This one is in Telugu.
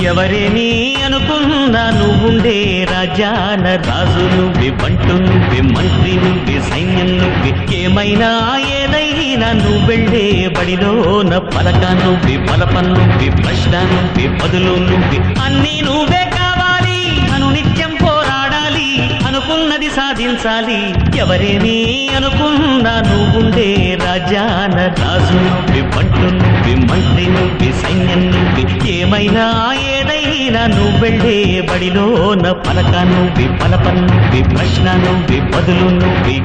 ఎవరేని అనుకున్నా నువ్వుండే రాజాన రాజు నువ్వే, బంటు నువ్వే, మంత్రి నువ్వే, సైన్యం నువ్వే, ఏమైనా ఏదైనా నువ్వెళ్ళే బడిలోన పలక నువ్వే, పలపం నువ్వే, ప్రశ్న నువ్వే, బదులు నువ్వే, అన్నీ నువ్వే కావాలి. అను నిత్యం పోరాడాలి, అనుకున్నది సాధించాలి. ఎవరేని అనుకున్నా నువ్వుండే రాజాన రాజు నువ్వే, బంటు నువ్వే, మంత్రి నువ్వే, సైన్యం నువ్వే, ఏమైనా ఏదైనా నువ్వెళ్ళే బడిలోన పలక నువ్వే, పలపం నువ్వే, ప్రశ్న నువ్వే, బదులు నువ్వే.